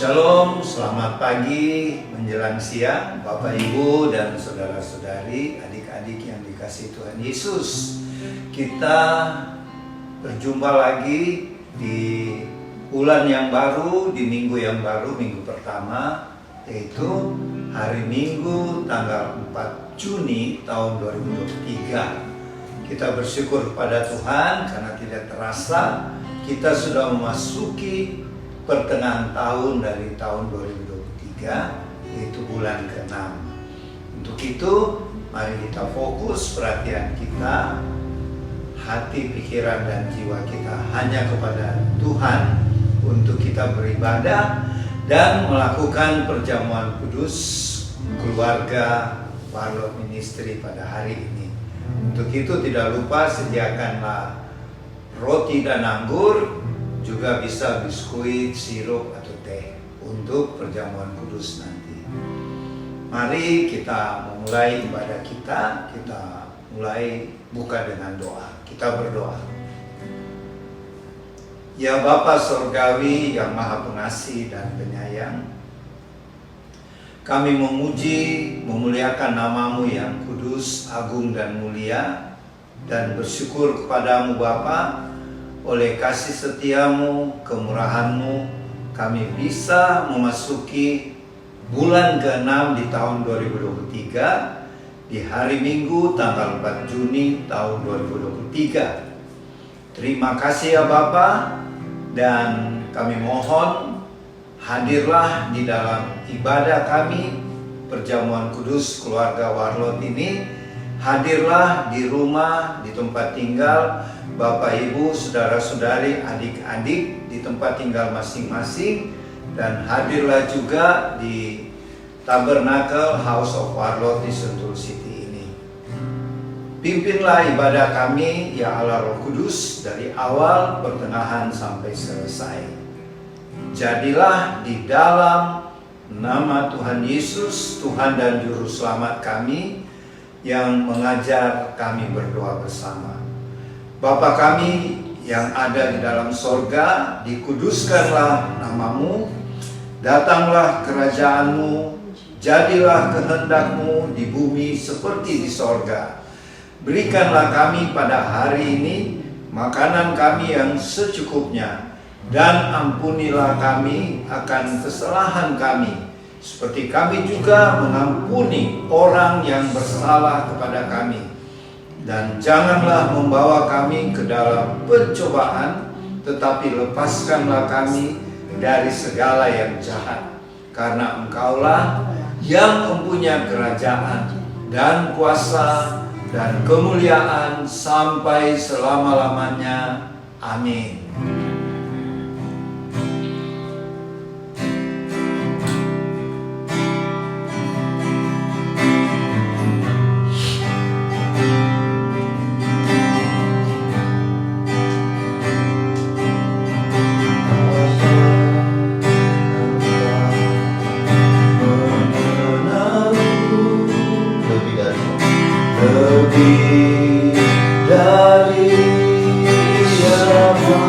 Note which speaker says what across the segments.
Speaker 1: Shalom, selamat pagi menjelang siang Bapak Ibu dan saudara-saudari, adik-adik yang dikasihi Tuhan Yesus. Kita berjumpa lagi di bulan yang baru, di minggu yang baru, minggu pertama, yaitu hari Minggu tanggal 4 Juni tahun 2023. Kita bersyukur kepada Tuhan karena tidak terasa kita sudah memasuki pertengahan tahun dari tahun 2023, yaitu bulan ke-6. Untuk itu, mari kita fokus perhatian kita, hati, pikiran, dan jiwa kita hanya kepada Tuhan untuk kita beribadah dan melakukan perjamuan kudus keluarga Warlot Ministry pada hari ini. Untuk itu tidak lupa sediakanlah roti dan anggur, juga bisa biskuit, sirup, atau teh untuk perjamuan kudus nanti. Mari kita memulai ibadah kita mulai buka dengan doa. Kita berdoa. Ya Bapa Sorgawi yang Maha Pengasih dan Penyayang, kami memuji, memuliakan nama-Mu yang kudus, agung, dan mulia, dan bersyukur kepadamu Bapa. Oleh kasih setiamu, kemurahanmu, kami bisa memasuki bulan ke-6 di tahun 2023, di hari Minggu tanggal 4 Juni tahun 2023. Terima kasih ya Bapa, dan kami mohon hadirlah di dalam ibadah kami, perjamuan kudus keluarga Warlot ini. Hadirlah di rumah, di tempat tinggal Bapak Ibu, saudara-saudari, adik-adik di tempat tinggal masing-masing, dan hadirlah juga di Tabernacle House of Warlot di Sentul City ini. Pimpinlah ibadah kami ya Allah Roh Kudus dari awal, pertengahan sampai selesai. Jadilah di dalam nama Tuhan Yesus, Tuhan dan Juru Selamat kami, yang mengajar kami berdoa bersama. Bapa kami yang ada di dalam sorga, dikuduskanlah nama-Mu, datanglah kerajaan-Mu, jadilah kehendak-Mu di bumi seperti di sorga. Berikanlah kami pada hari ini makanan kami yang secukupnya, dan ampunilah kami akan kesalahan kami, seperti kami juga mengampuni orang yang bersalah kepada kami. Dan janganlah membawa kami ke dalam pencobaan, tetapi lepaskanlah kami dari segala yang jahat. Karena Engkaulah yang mempunyai kerajaan dan kuasa dan kemuliaan sampai selama-lamanya. Amin.
Speaker 2: Lebih dari siapa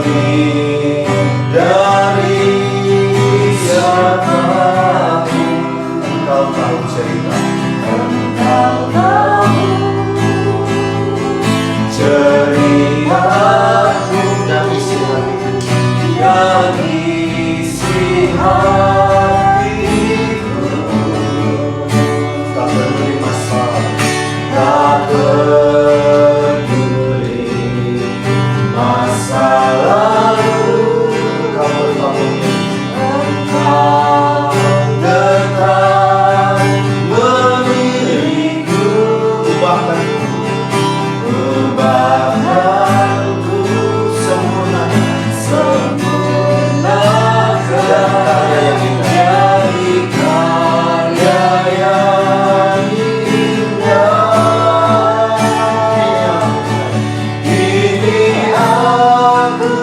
Speaker 1: lebih dari siapapun. Engkau tahu cerita, Engkau tahu ceritaku dan isi hatiku, dan isi hatiku. Tak peduli masalah, tak peduli masa lalu, Engkau bertanggung, Engkau tetap memilikiku. Ubahkanku sempurnakan jadi karya yang indah. Ini aku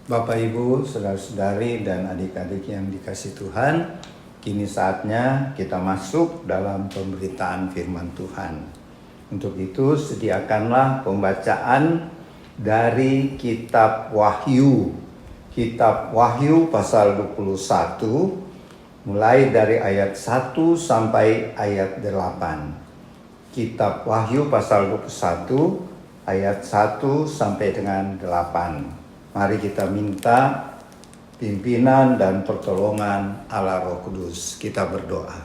Speaker 1: Bapak Ibu, saudara-saudari dan adik-adik yang dikasihi Tuhan, kini saatnya kita masuk dalam pemberitaan firman Tuhan. Untuk itu sediakanlah pembacaan dari kitab Wahyu. Kitab Wahyu pasal 21 mulai dari ayat 1 sampai ayat 8. Kitab Wahyu pasal 21 ayat 1 sampai dengan 8. Mari kita minta pimpinan dan pertolongan Allah Roh Kudus. Kita berdoa.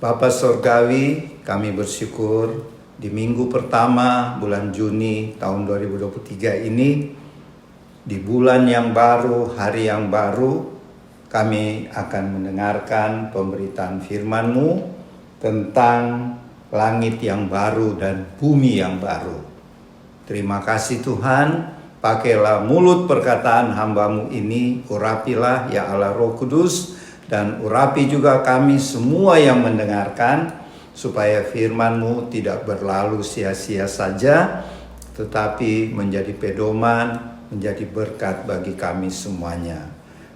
Speaker 1: Bapa Surgawi, kami bersyukur di minggu pertama bulan Juni tahun 2023 ini, di bulan yang baru, hari yang baru, kami akan mendengarkan pemberitaan firman-Mu tentang langit yang baru dan bumi yang baru. Terima kasih Tuhan. Pakailah mulut perkataan hamba-Mu ini, urapilah ya Allah Roh Kudus, dan urapi juga kami semua yang mendengarkan, supaya firman-Mu tidak berlalu sia-sia saja, tetapi menjadi pedoman, menjadi berkat bagi kami semuanya.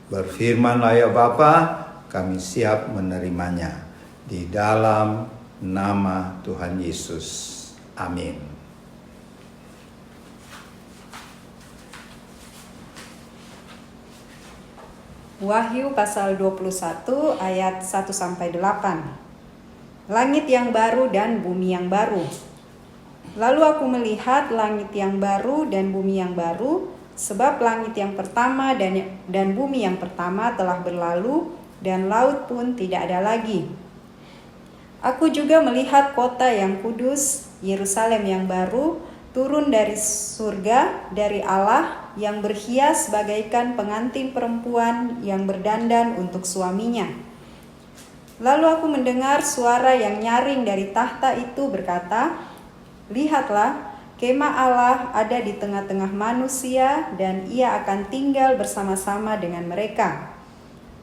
Speaker 1: Berfirmanlah ya Bapa, kami siap menerimanya. Di dalam nama Tuhan Yesus. Amin.
Speaker 2: Wahyu pasal 21 ayat 1 sampai 8. Langit yang baru dan bumi yang baru. Lalu aku melihat langit yang baru dan bumi yang baru, sebab langit yang pertama dan bumi yang pertama telah berlalu, dan laut pun tidak ada lagi. Aku juga melihat kota yang kudus, Yerusalem yang baru, turun dari surga, dari Allah, yang berhias bagaikan pengantin perempuan yang berdandan untuk suaminya. Lalu aku mendengar suara yang nyaring dari tahta itu berkata, "Lihatlah, kemah Allah ada di tengah-tengah manusia, dan Ia akan tinggal bersama-sama dengan mereka.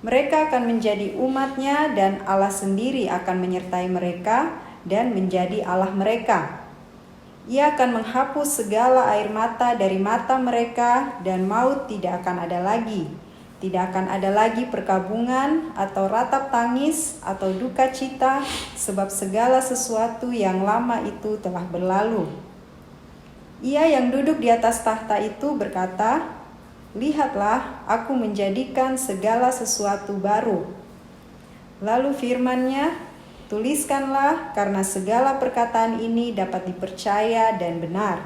Speaker 2: Mereka akan menjadi umat-Nya, dan Allah sendiri akan menyertai mereka dan menjadi Allah mereka. Ia akan menghapus segala air mata dari mata mereka, dan maut tidak akan ada lagi. Tidak akan ada lagi perkabungan atau ratap tangis atau duka cita, sebab segala sesuatu yang lama itu telah berlalu." Ia yang duduk di atas tahta itu berkata, "Lihatlah, aku menjadikan segala sesuatu baru." Lalu firman-Nya, "Tuliskanlah, karena segala perkataan ini dapat dipercaya dan benar."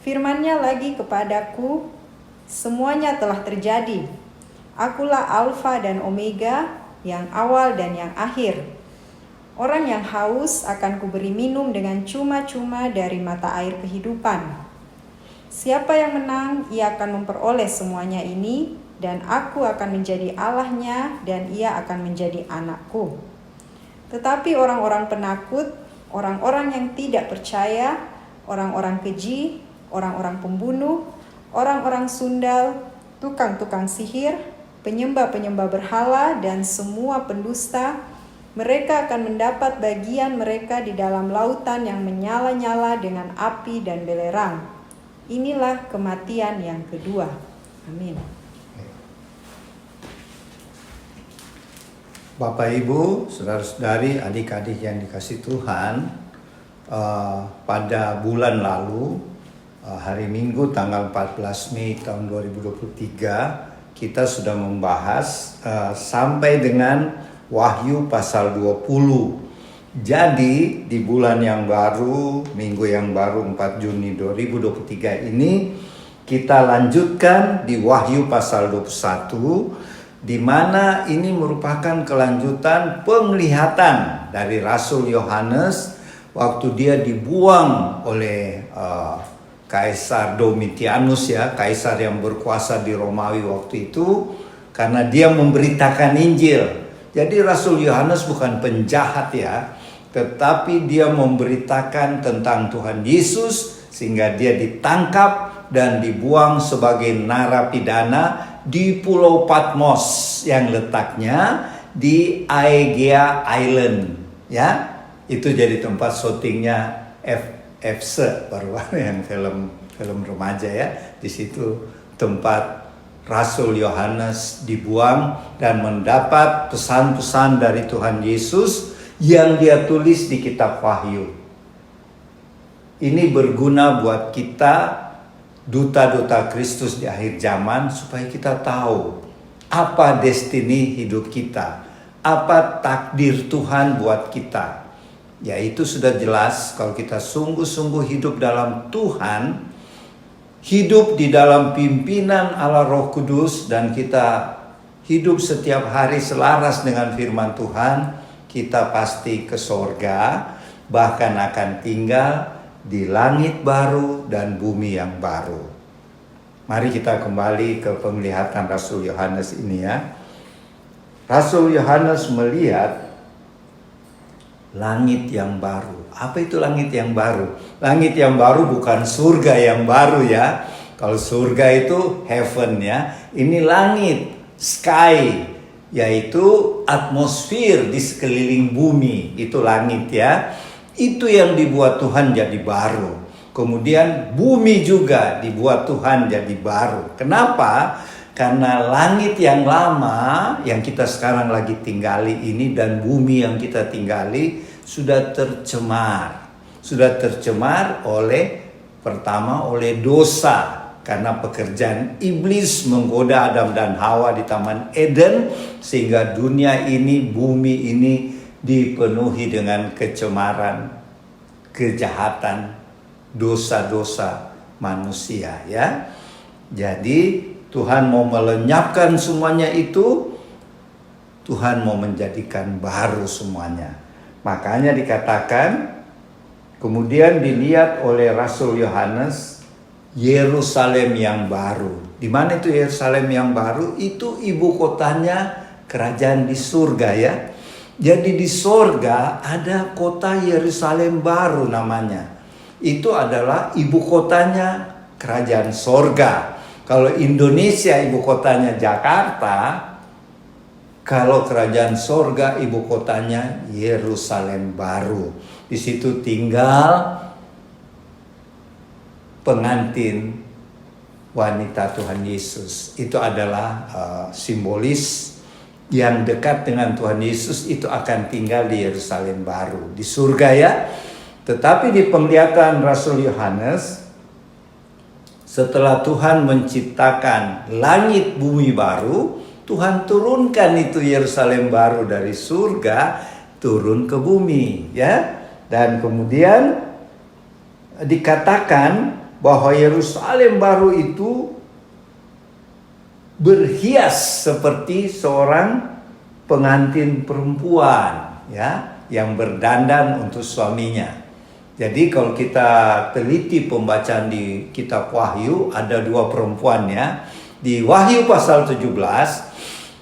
Speaker 2: Firman-Nya lagi kepadaku, "Semuanya telah terjadi. Akulah Alfa dan Omega, yang awal dan yang akhir. Orang yang haus akan kuberi minum dengan cuma-cuma dari mata air kehidupan. Siapa yang menang, ia akan memperoleh semuanya ini, dan aku akan menjadi Allahnya, dan ia akan menjadi anakku. Tetapi orang-orang penakut, orang-orang yang tidak percaya, orang-orang keji, orang-orang pembunuh, orang-orang sundal, tukang-tukang sihir, penyembah-penyembah berhala, dan semua pendusta, mereka akan mendapat bagian mereka di dalam lautan yang menyala-nyala dengan api dan belerang. Inilah kematian yang kedua." Amin.
Speaker 1: Bapak Ibu, saudara-saudari, adik-adik yang dikasihi Tuhan, pada bulan lalu, hari Minggu tanggal 14 Mei tahun 2023, kita sudah membahas sampai dengan Wahyu pasal 20. Jadi di bulan yang baru, minggu yang baru 4 Juni 2023 ini, kita lanjutkan di Wahyu pasal 21, di mana ini merupakan kelanjutan penglihatan dari Rasul Yohanes waktu dia dibuang oleh Kaisar Domitianus, ya, kaisar yang berkuasa di Romawi waktu itu, karena dia memberitakan Injil. Jadi Rasul Yohanes bukan penjahat, ya, tetapi dia memberitakan tentang Tuhan Yesus, sehingga dia ditangkap dan dibuang sebagai narapidana di Pulau Patmos yang letaknya di Aegea Island, ya. Itu jadi tempat syutingnya FC baru yang film remaja, ya. Di situ tempat Rasul Yohanes dibuang dan mendapat pesan-pesan dari Tuhan Yesus yang dia tulis di kitab Wahyu. Ini berguna buat kita, duta-duta Kristus di akhir zaman, supaya kita tahu apa destiny hidup kita, apa takdir Tuhan buat kita. Yaitu sudah jelas kalau kita sungguh-sungguh hidup dalam Tuhan, hidup di dalam pimpinan Allah Roh Kudus, dan kita hidup setiap hari selaras dengan firman Tuhan, kita pasti ke sorga, bahkan akan tinggal di langit baru dan bumi yang baru. Mari kita kembali ke penglihatan Rasul Yohanes ini ya. Rasul Yohanes melihat langit yang baru. Apa itu langit yang baru? Langit yang baru bukan surga yang baru ya. Kalau surga itu heaven ya. Ini langit, sky, yaitu atmosfer di sekeliling bumi. Itu langit ya. Itu yang dibuat Tuhan jadi baru. Kemudian bumi juga dibuat Tuhan jadi baru. Kenapa? Karena langit yang lama yang kita sekarang lagi tinggali ini dan bumi yang kita tinggali sudah tercemar. Sudah tercemar pertama oleh dosa. Karena pekerjaan iblis menggoda Adam dan Hawa di Taman Eden, sehingga dunia ini, bumi ini dipenuhi dengan kecemaran, kejahatan, dosa-dosa manusia ya. Jadi Tuhan mau melenyapkan semuanya itu, Tuhan mau menjadikan baru semuanya. Makanya dikatakan, kemudian dilihat oleh Rasul Yohanes Yerusalem yang baru. Di mana itu Yerusalem yang baru? Itu ibu kotanya kerajaan di surga ya. Jadi di sorga ada kota Yerusalem baru namanya. Itu adalah ibu kotanya kerajaan sorga. Kalau Indonesia ibu kotanya Jakarta, kalau kerajaan sorga ibu kotanya Yerusalem baru. Di situ tinggal pengantin wanita Tuhan Yesus. Itu adalah simbolis yang dekat dengan Tuhan Yesus itu akan tinggal di Yerusalem baru, di surga ya. Tetapi di penglihatan Rasul Yohanes, setelah Tuhan menciptakan langit bumi baru, Tuhan turunkan itu Yerusalem baru dari surga turun ke bumi ya. Dan kemudian dikatakan bahwa Yerusalem baru itu berhias seperti seorang pengantin perempuan ya, yang berdandan untuk suaminya. Jadi kalau kita teliti pembacaan di kitab Wahyu, ada dua perempuan ya. Di Wahyu pasal 17,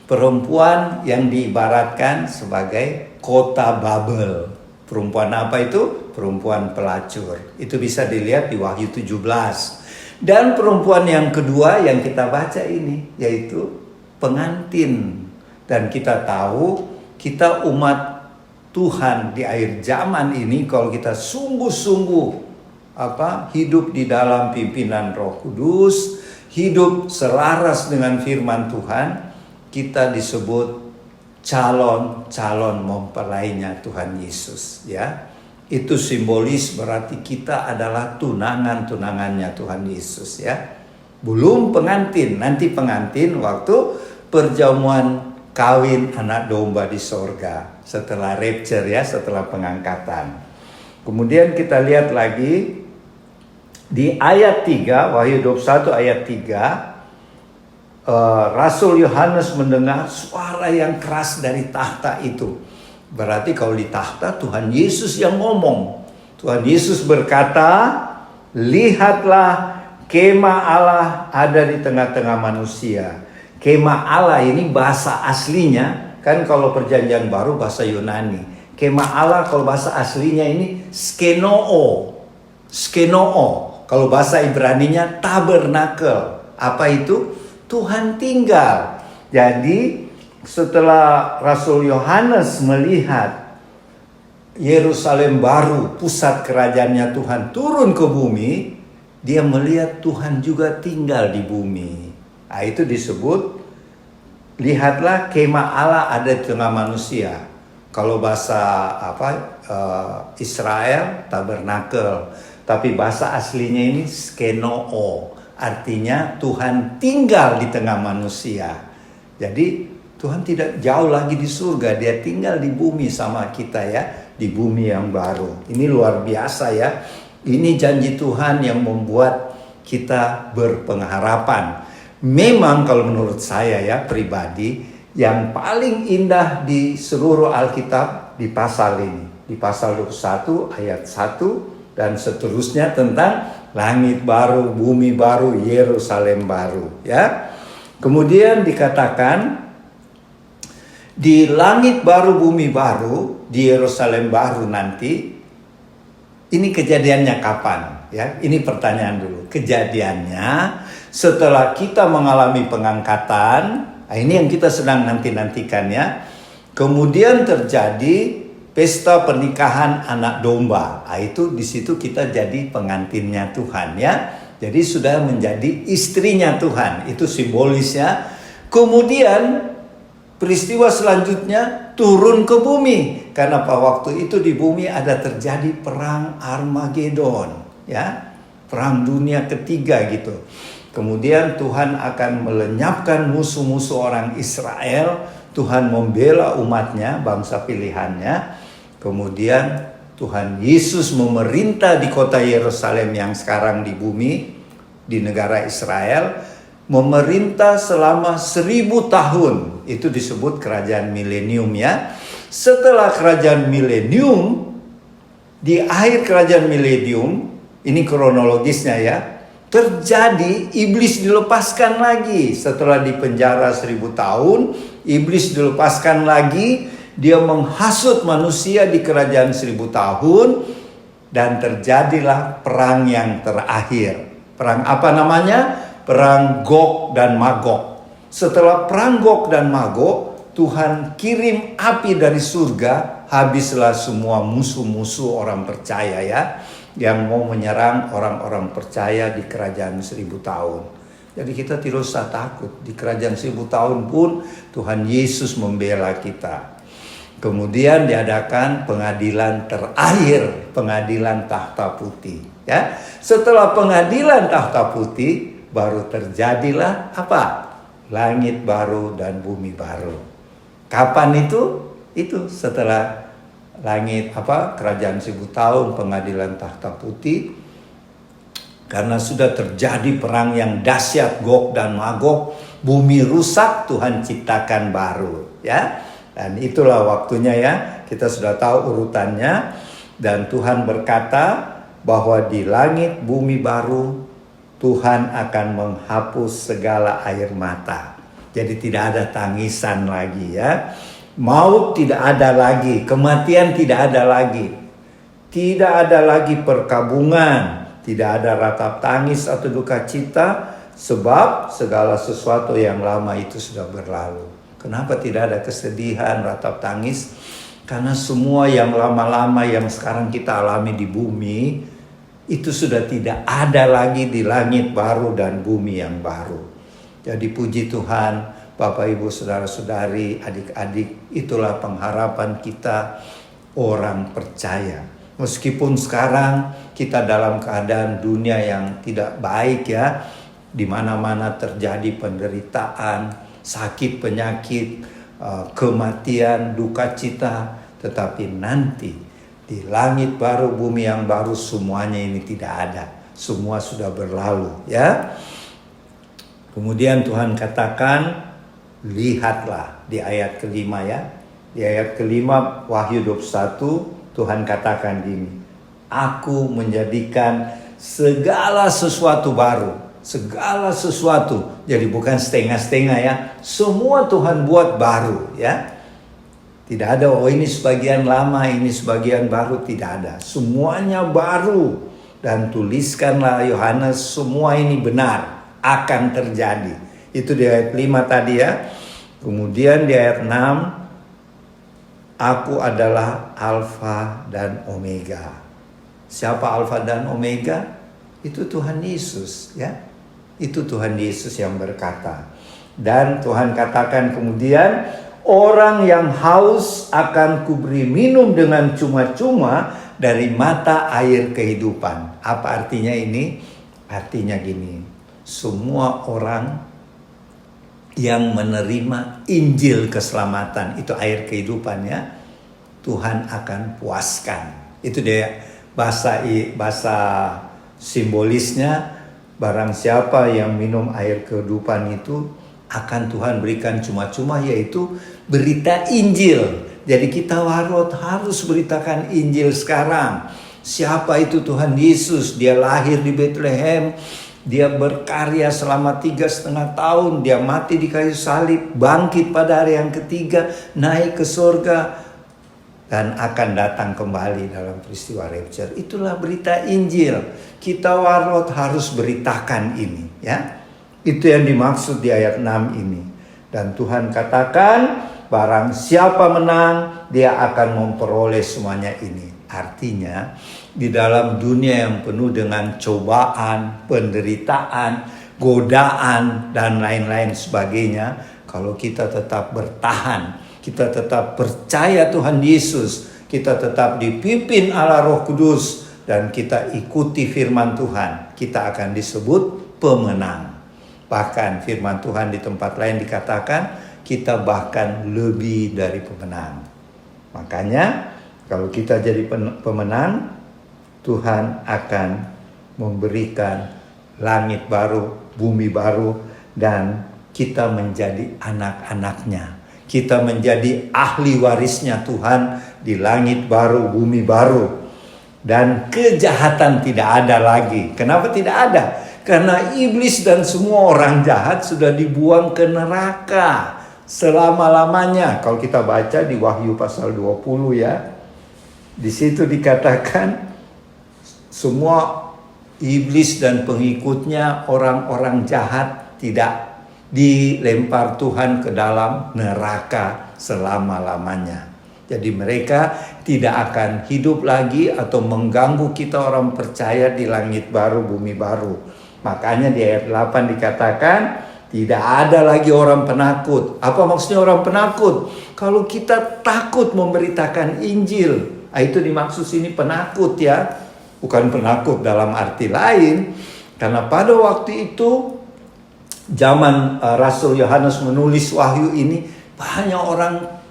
Speaker 1: perempuan yang diibaratkan sebagai kota Babel. Perempuan apa itu? Perempuan pelacur. Itu bisa dilihat di Wahyu 17. Dan perempuan yang kedua yang kita baca ini, yaitu pengantin. Dan kita tahu, kita umat Tuhan di akhir zaman ini, kalau kita sungguh-sungguh hidup di dalam pimpinan Roh Kudus, hidup selaras dengan firman Tuhan, kita disebut calon-calon mempelainya Tuhan Yesus ya. Itu simbolis berarti kita adalah tunangan-tunangannya Tuhan Yesus ya. Belum pengantin, nanti pengantin waktu perjamuan kawin anak domba di sorga. Setelah rapture ya, setelah pengangkatan. Kemudian kita lihat lagi di ayat 3, Wahyu 21 ayat 3. Rasul Yohanes mendengar suara yang keras dari tahta itu. Berarti kalau di tahta Tuhan Yesus yang ngomong. Tuhan Yesus berkata, lihatlah kemah Allah ada di tengah-tengah manusia. Kemah Allah ini bahasa aslinya, kan kalau perjanjian baru bahasa Yunani. Kemah Allah kalau bahasa aslinya ini skenoo. Skenoo. Kalau bahasa Ibraninya tabernakel. Apa itu? Tuhan tinggal. Jadi setelah Rasul Yohanes melihat Yerusalem baru, pusat kerajaannya Tuhan turun ke bumi, dia melihat Tuhan juga tinggal di bumi. Nah, itu disebut, lihatlah kemah Allah ada di tengah manusia. Kalau bahasa Israel tabernakel, tapi bahasa aslinya ini skenoo, artinya Tuhan tinggal di tengah manusia. Jadi Tuhan tidak jauh lagi di surga, dia tinggal di bumi sama kita ya, di bumi yang baru. Ini luar biasa ya. Ini janji Tuhan yang membuat kita berpengharapan. Memang kalau menurut saya ya pribadi, yang paling indah di seluruh Alkitab di pasal ini. Di pasal 21 ayat 1 dan seterusnya tentang langit baru, bumi baru, Yerusalem baru ya. Kemudian dikatakan di langit baru, bumi baru, di Yerusalem baru nanti. Ini kejadiannya kapan? Ya, ini pertanyaan dulu. Kejadiannya setelah kita mengalami pengangkatan. Nah, ini yang kita sedang nanti-nantikan ya. Kemudian terjadi pesta pernikahan anak domba. Nah, itu di situ kita jadi pengantinnya Tuhan ya. Jadi sudah menjadi istrinya Tuhan. Itu simbolis ya. Kemudian peristiwa selanjutnya turun ke bumi. Karena pada waktu itu di bumi ada terjadi perang Armageddon, ya, perang dunia ketiga gitu. Kemudian Tuhan akan melenyapkan musuh-musuh orang Israel. Tuhan membela umatnya, bangsa pilihannya. Kemudian Tuhan Yesus memerintah di kota Yerusalem yang sekarang di bumi, di negara Israel. Memerintah selama 1000 tahun. Itu disebut kerajaan milenium ya. Setelah kerajaan milenium, di akhir kerajaan milenium, ini kronologisnya ya, terjadi iblis dilepaskan lagi. Setelah dipenjara 1000 tahun, iblis dilepaskan lagi. Dia menghasut manusia di kerajaan 1000 tahun. Dan terjadilah perang yang terakhir. Perang apa namanya? Perang Gog dan Magog. Setelah perang Gog dan Magog, Tuhan kirim api dari surga, habislah semua musuh-musuh orang percaya ya, yang mau menyerang orang-orang percaya di kerajaan 1000 tahun. Jadi kita tidak usah takut, di kerajaan 1000 tahun pun Tuhan Yesus membela kita. Kemudian diadakan pengadilan terakhir, pengadilan takhta putih ya. Setelah pengadilan takhta putih, baru terjadilah apa? Langit baru dan bumi baru. Kapan itu? Itu setelah langit kerajaan 1000 tahun, pengadilan takhta putih. Karena sudah terjadi perang yang dahsyat Gog dan Magog, bumi rusak, Tuhan ciptakan baru ya. Dan itulah waktunya ya. Kita sudah tahu urutannya. Dan Tuhan berkata bahwa di langit bumi baru Tuhan akan menghapus segala air mata. Jadi tidak ada tangisan lagi ya. Maut tidak ada lagi, kematian tidak ada lagi. Tidak ada lagi perkabungan, tidak ada ratap tangis atau duka cita, sebab segala sesuatu yang lama itu sudah berlalu. Kenapa tidak ada kesedihan, ratap tangis? Karena semua yang lama-lama yang sekarang kita alami di bumi, itu sudah tidak ada lagi di langit baru dan bumi yang baru. Jadi puji Tuhan, Bapak Ibu Saudara-saudari, adik-adik, itulah pengharapan kita orang percaya. Meskipun sekarang kita dalam keadaan dunia yang tidak baik ya, di mana-mana terjadi penderitaan, sakit, penyakit, kematian, duka cita, tetapi nanti di langit baru, bumi yang baru, semuanya ini tidak ada. Semua sudah berlalu ya. Kemudian Tuhan katakan, lihatlah di ayat kelima ya. Di ayat kelima Wahyu 21 Tuhan katakan gini, aku menjadikan segala sesuatu baru. Segala sesuatu. Jadi bukan setengah-setengah ya. Semua Tuhan buat baru ya. Tidak ada ini sebagian lama, ini sebagian baru, tidak ada. Semuanya baru. Dan tuliskanlah Yohanes, semua ini benar akan terjadi. Itu di ayat 5 tadi ya. Kemudian di ayat 6, aku adalah Alfa dan Omega. Siapa Alfa dan Omega? Itu Tuhan Yesus, ya. Itu Tuhan Yesus yang berkata. Dan Tuhan katakan kemudian, orang yang haus akan kuberi minum dengan cuma-cuma dari mata air kehidupan. Apa artinya ini? Artinya gini, semua orang yang menerima Injil keselamatan, itu air kehidupannya, Tuhan akan puaskan. Itu dia bahasa simbolisnya, barang siapa yang minum air kehidupan itu akan Tuhan berikan cuma-cuma, yaitu berita Injil. Jadi kita warlot harus beritakan Injil sekarang. Siapa itu Tuhan Yesus? Dia lahir di Bethlehem, dia berkarya selama 3,5 tahun, dia mati di kayu salib, bangkit pada hari yang ketiga, naik ke surga, dan akan datang kembali dalam peristiwa rapture. Itulah berita Injil. Kita warlot harus beritakan ini, ya. Itu yang dimaksud di ayat 6 ini. Dan Tuhan katakan, barang siapa menang, dia akan memperoleh semuanya ini. Artinya, di dalam dunia yang penuh dengan cobaan, penderitaan, godaan, dan lain-lain sebagainya, kalau kita tetap bertahan, kita tetap percaya Tuhan Yesus, kita tetap dipimpin Allah Roh Kudus, dan kita ikuti firman Tuhan, kita akan disebut pemenang. Bahkan firman Tuhan di tempat lain dikatakan, kita bahkan lebih dari pemenang. Makanya kalau kita jadi pemenang, Tuhan akan memberikan langit baru, bumi baru, dan kita menjadi anak-anaknya. Kita menjadi ahli warisnya Tuhan di langit baru, bumi baru. Dan kejahatan tidak ada lagi. Kenapa tidak ada? Karena iblis dan semua orang jahat sudah dibuang ke neraka selama-lamanya. Kalau kita baca di Wahyu pasal 20 ya, di situ dikatakan semua iblis dan pengikutnya, orang-orang jahat, tidak dilempar Tuhan ke dalam neraka selama-lamanya. Jadi mereka tidak akan hidup lagi atau mengganggu kita orang percaya di langit baru, bumi baru. Makanya di ayat 8 dikatakan, tidak ada lagi orang penakut. Apa maksudnya orang penakut? Kalau kita takut memberitakan Injil, itu dimaksud sini penakut ya. Bukan penakut dalam arti lain. Karena pada waktu itu, zaman Rasul Yohanes menulis wahyu ini, banyak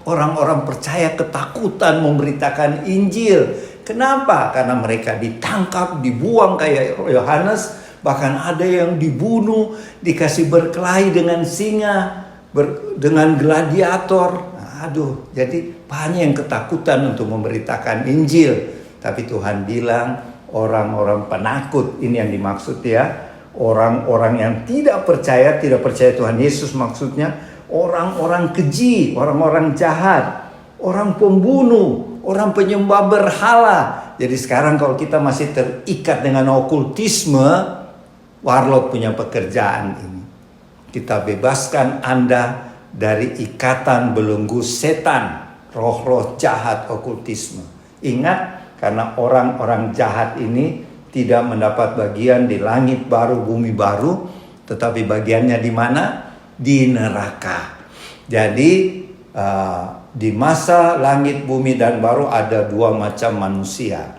Speaker 1: orang-orang percaya ketakutan memberitakan Injil. Kenapa? Karena mereka ditangkap, dibuang kayak Yohanes. Bahkan ada yang dibunuh, dikasih berkelahi dengan singa, dengan gladiator. Jadi banyak yang ketakutan untuk memberitakan Injil. Tapi Tuhan bilang, orang-orang penakut, ini yang dimaksud ya. Orang-orang yang tidak percaya Tuhan Yesus maksudnya. Orang-orang keji, orang-orang jahat, orang pembunuh, orang penyembah berhala. Jadi sekarang kalau kita masih terikat dengan okultisme, warlot punya pekerjaan ini. Kita bebaskan Anda dari ikatan belenggu setan, roh-roh jahat okultisme. Ingat, karena orang-orang jahat ini tidak mendapat bagian di langit baru, bumi baru, tetapi bagiannya di mana? Di neraka. Jadi di masa langit, bumi, dan baru ada dua macam manusia.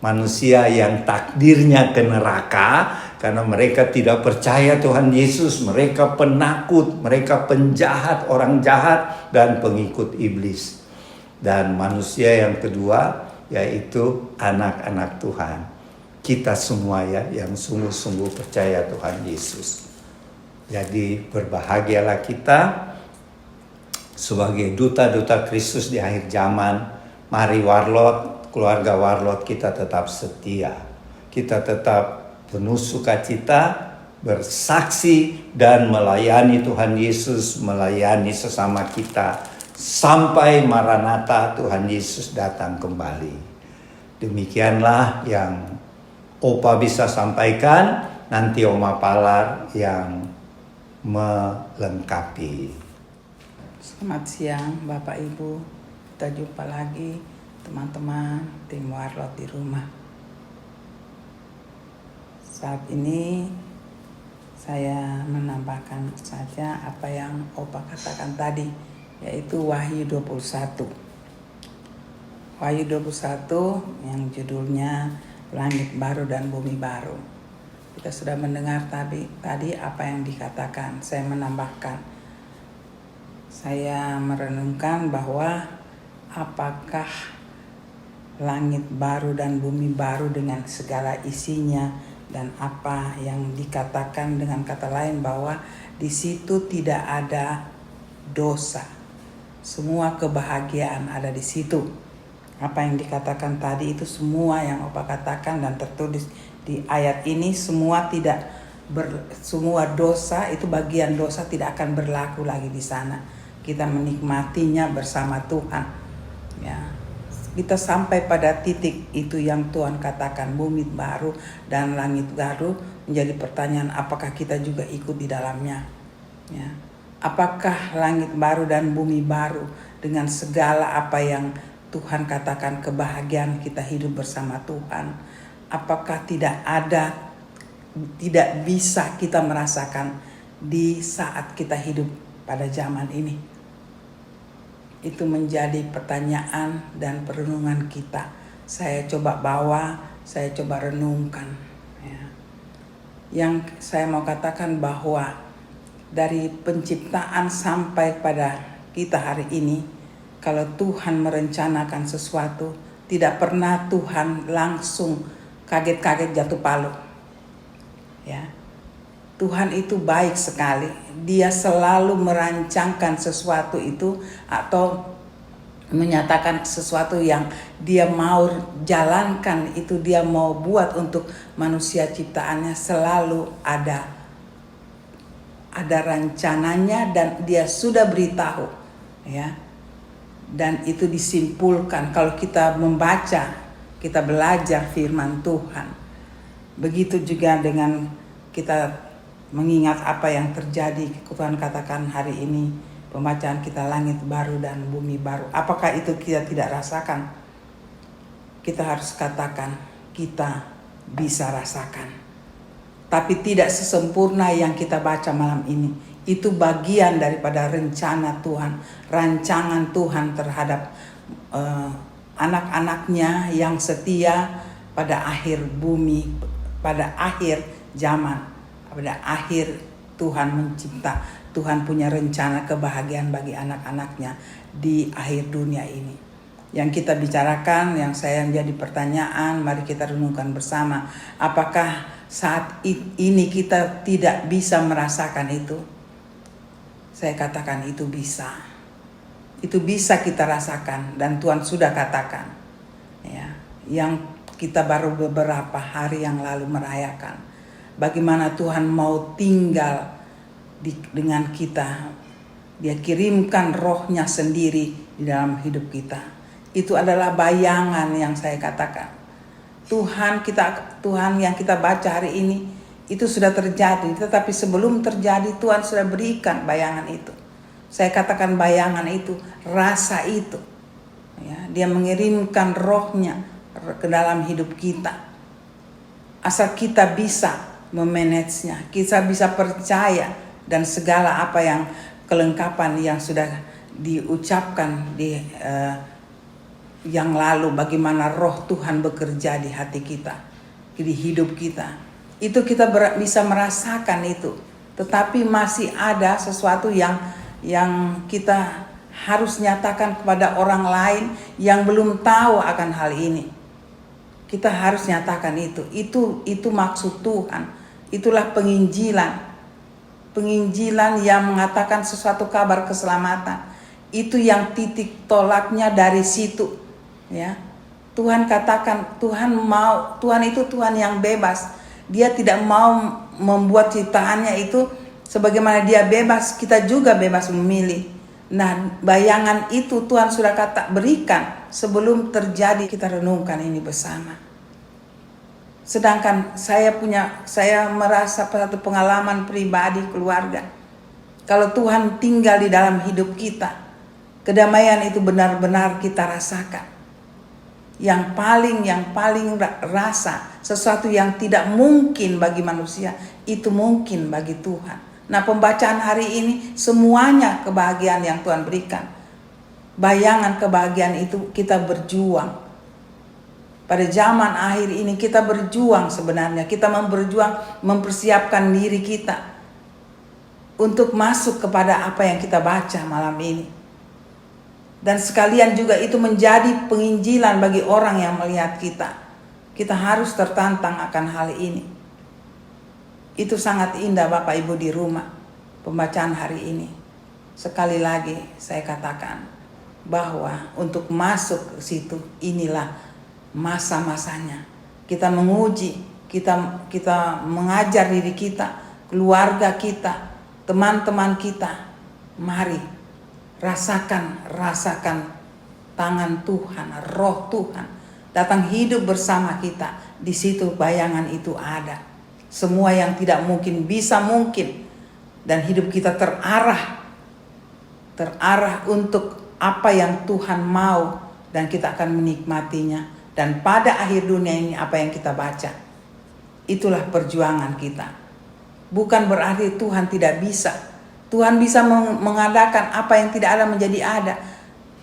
Speaker 1: Manusia yang takdirnya ke neraka karena mereka tidak percaya Tuhan Yesus, mereka penakut, mereka penjahat, orang jahat, dan pengikut iblis. Dan manusia yang kedua yaitu anak-anak Tuhan. Kita semua ya yang sungguh-sungguh percaya Tuhan Yesus. Jadi berbahagialah kita sebagai duta-duta Kristus di akhir zaman. Mari warlot, keluarga warlot, kita tetap setia. Kita tetap penuh sukacita, bersaksi, dan melayani Tuhan Yesus, melayani sesama kita sampai Maranatha, Tuhan Yesus datang kembali. Demikianlah yang Opa bisa sampaikan, nanti Oma Palar yang melengkapi.
Speaker 3: Selamat siang Bapak Ibu, kita jumpa lagi teman-teman tim warlot di rumah. Saat ini saya menambahkan saja apa yang Opa katakan tadi, yaitu Wahyu 21. Wahyu 21 yang judulnya Langit Baru dan Bumi Baru. Kita sudah mendengar tadi apa yang dikatakan. Saya menambahkan. Saya merenungkan bahwa apakah langit baru dan bumi baru dengan segala isinya, dan apa yang dikatakan dengan kata lain bahwa di situ tidak ada dosa. Semua kebahagiaan ada di situ. Apa yang dikatakan tadi itu semua yang Opa katakan dan tertulis di ayat ini, semua dosa itu, bagian dosa tidak akan berlaku lagi di sana. Kita menikmatinya bersama Tuhan. Ya. Kita sampai pada titik itu yang Tuhan katakan, bumi baru dan langit baru. Menjadi pertanyaan, apakah kita juga ikut di dalamnya? Ya. Apakah langit baru dan bumi baru dengan segala apa yang Tuhan katakan, kebahagiaan kita hidup bersama Tuhan? Apakah tidak bisa kita merasakan di saat kita hidup pada zaman ini? Itu menjadi pertanyaan dan perenungan kita. Saya coba bawa, saya coba renungkan. Ya. Yang saya mau katakan bahwa dari penciptaan sampai pada kita hari ini, kalau Tuhan merencanakan sesuatu, tidak pernah Tuhan langsung kaget-kaget jatuh palu. Ya. Tuhan itu baik sekali. Dia selalu merancangkan sesuatu itu atau menyatakan sesuatu yang dia mau jalankan, itu dia mau buat untuk manusia ciptaannya, selalu ada rencananya dan dia sudah beritahu, ya. Dan itu disimpulkan kalau kita membaca, kita belajar firman Tuhan. Begitu juga dengan kita mengingat apa yang terjadi, Tuhan katakan hari ini, pembacaan kita langit baru dan bumi baru. Apakah itu kita tidak rasakan? Kita harus katakan, kita bisa rasakan. Tapi tidak sesempurna yang kita baca malam ini. Itu bagian daripada rencana Tuhan, rancangan Tuhan terhadap anak-anaknya yang setia pada akhir bumi, pada akhir zaman. Pada akhir Tuhan mencipta, Tuhan punya rencana kebahagiaan bagi anak-anaknya di akhir dunia ini. Yang kita bicarakan, yang saya menjadi pertanyaan, mari kita renungkan bersama. Apakah saat ini kita tidak bisa merasakan itu? Saya katakan itu bisa. Itu bisa kita rasakan dan Tuhan sudah katakan. Ya, yang kita baru beberapa hari yang lalu merayakan. Bagaimana Tuhan mau tinggal dengan kita. Dia kirimkan rohnya sendiri di dalam hidup kita. Itu adalah bayangan yang saya katakan. Tuhan yang kita baca hari ini, itu sudah terjadi. Tetapi sebelum terjadi, Tuhan sudah berikan bayangan itu. Saya katakan bayangan itu, rasa itu. Ya, dia mengirimkan rohnya ke dalam hidup kita. Asal kita bisa memanagenya, kita bisa percaya dan segala apa yang kelengkapan yang sudah diucapkan di yang lalu, bagaimana roh Tuhan bekerja di hati kita, di hidup kita, itu kita bisa merasakan itu. Tetapi masih ada sesuatu yang kita harus nyatakan kepada orang lain yang belum tahu akan hal ini. Kita harus nyatakan itu. Itu maksud Tuhan. Itulah penginjilan. Penginjilan yang mengatakan sesuatu kabar keselamatan. Itu yang titik tolaknya dari situ. Ya. Tuhan katakan, Tuhan itu Tuhan yang bebas. Dia tidak mau membuat ciptaannya itu sebagaimana dia bebas, kita juga bebas memilih. Nah, bayangan itu Tuhan sudah berikan sebelum terjadi. Kita renungkan ini bersama. Sedangkan saya merasa satu pengalaman pribadi keluarga. Kalau Tuhan tinggal di dalam hidup kita, kedamaian itu benar-benar kita rasakan. yang paling rasa, sesuatu yang tidak mungkin bagi manusia, itu mungkin bagi Tuhan. Nah, pembacaan hari ini semuanya kebahagiaan yang Tuhan berikan. Bayangan kebahagiaan itu kita berjuang. Pada zaman akhir ini kita berjuang sebenarnya. Kita berjuang mempersiapkan diri kita untuk masuk kepada apa yang kita baca malam ini. Dan sekalian juga itu menjadi penginjilan bagi orang yang melihat kita. Kita harus tertantang akan hal ini. Itu sangat indah Bapak Ibu di rumah, pembacaan hari ini. Sekali lagi saya katakan bahwa untuk masuk ke situ inilah masa-masanya. Kita menguji, kita mengajar diri kita, keluarga kita, teman-teman kita. Mari rasakan tangan Tuhan, roh Tuhan datang hidup bersama kita. Di situ bayangan itu ada. Semua yang tidak mungkin bisa mungkin, dan hidup kita terarah untuk apa yang Tuhan mau, dan kita akan menikmatinya. Dan pada akhir dunia ini apa yang kita baca, itulah perjuangan kita. Bukan berarti Tuhan tidak bisa. Tuhan bisa mengadakan apa yang tidak ada menjadi ada.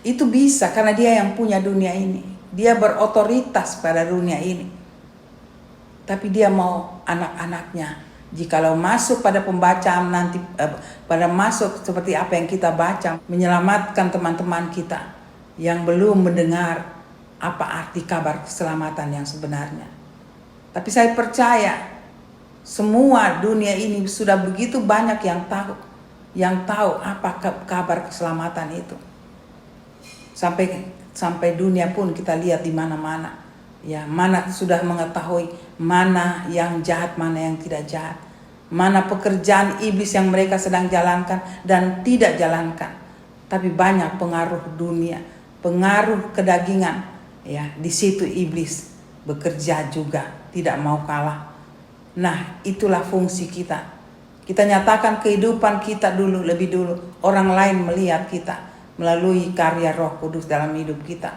Speaker 3: Itu bisa karena Dia yang punya dunia ini. Dia berotoritas pada dunia ini. Tapi Dia mau anak-anaknya, jikalau masuk pada pembacaan nanti, pada masuk seperti apa yang kita baca, menyelamatkan teman-teman kita yang belum mendengar apa arti kabar keselamatan yang sebenarnya. Tapi saya percaya semua dunia ini sudah begitu banyak yang tahu apa kabar keselamatan itu. Sampai dunia pun kita lihat di mana-mana. Ya, mana sudah mengetahui mana yang jahat, mana yang tidak jahat. Mana pekerjaan iblis yang mereka sedang jalankan dan tidak jalankan. Tapi banyak pengaruh dunia, pengaruh kedagingan. Ya, di situ iblis bekerja juga, tidak mau kalah. Nah, itulah fungsi kita. Kita nyatakan kehidupan kita dulu, lebih dulu. Orang lain melihat kita melalui karya Roh Kudus dalam hidup kita.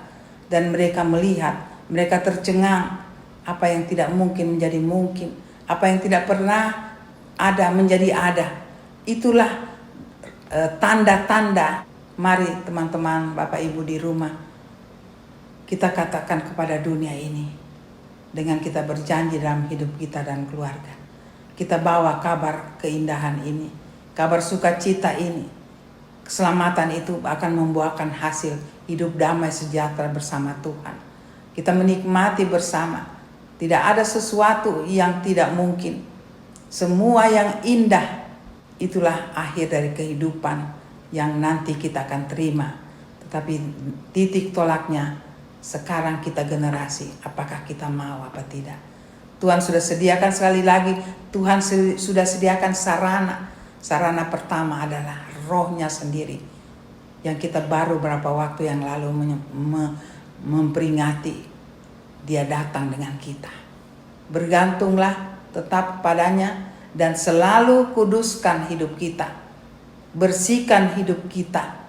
Speaker 3: Dan mereka melihat, mereka tercengang. Apa yang tidak mungkin menjadi mungkin. Apa yang tidak pernah ada menjadi ada. Itulah tanda-tanda. Mari teman-teman, Bapak Ibu di rumah, kita katakan kepada dunia ini. Dengan kita berjanji dalam hidup kita dan keluarga. Kita bawa kabar keindahan ini, kabar sukacita ini. Keselamatan itu akan membuahkan hasil hidup damai sejahtera bersama Tuhan. Kita menikmati bersama. Tidak ada sesuatu yang tidak mungkin. Semua yang indah, itulah akhir dari kehidupan yang nanti kita akan terima. Tetapi titik tolaknya, sekarang kita generasi, apakah kita mau apa tidak. Tuhan sudah sediakan, sekali lagi Tuhan sudah sediakan sarana. Sarana pertama adalah Roh-Nya sendiri, yang kita baru beberapa waktu yang lalu memperingati. Dia datang dengan kita. Bergantunglah tetap padanya dan selalu kuduskan hidup kita. Bersihkan hidup kita.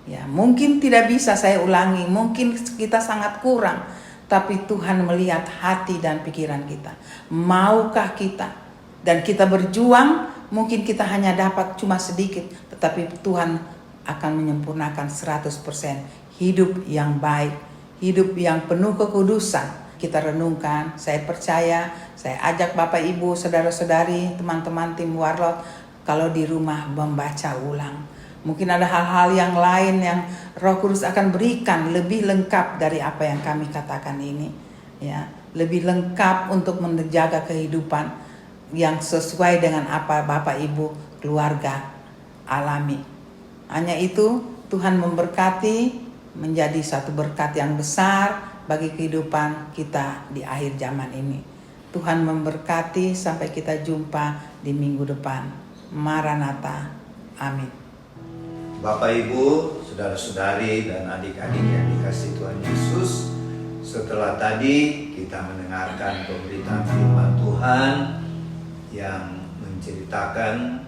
Speaker 3: Ya, mungkin tidak bisa saya ulangi, mungkin kita sangat kurang. Tapi Tuhan melihat hati dan pikiran kita. Maukah kita? Dan kita berjuang, mungkin kita hanya dapat cuma sedikit. Tetapi Tuhan akan menyempurnakan 100% hidup yang baik. Hidup yang penuh kekudusan. Kita renungkan, saya percaya, saya ajak Bapak Ibu, saudara-saudari, teman-teman tim Warlot, kalau di rumah membaca ulang. Mungkin ada hal-hal yang lain yang Roh Kudus akan berikan lebih lengkap dari apa yang kami katakan ini. Ya, lebih lengkap untuk menjaga kehidupan yang sesuai dengan apa Bapak Ibu keluarga alami. Hanya itu Tuhan memberkati, menjadi satu berkat yang besar bagi kehidupan kita di akhir zaman ini. Tuhan memberkati, sampai kita jumpa di minggu depan. Maranatha. Amin.
Speaker 1: Bapak Ibu, saudara-saudari dan adik-adik yang dikasihi Tuhan Yesus, setelah tadi kita mendengarkan pemberitaan firman Tuhan yang menceritakan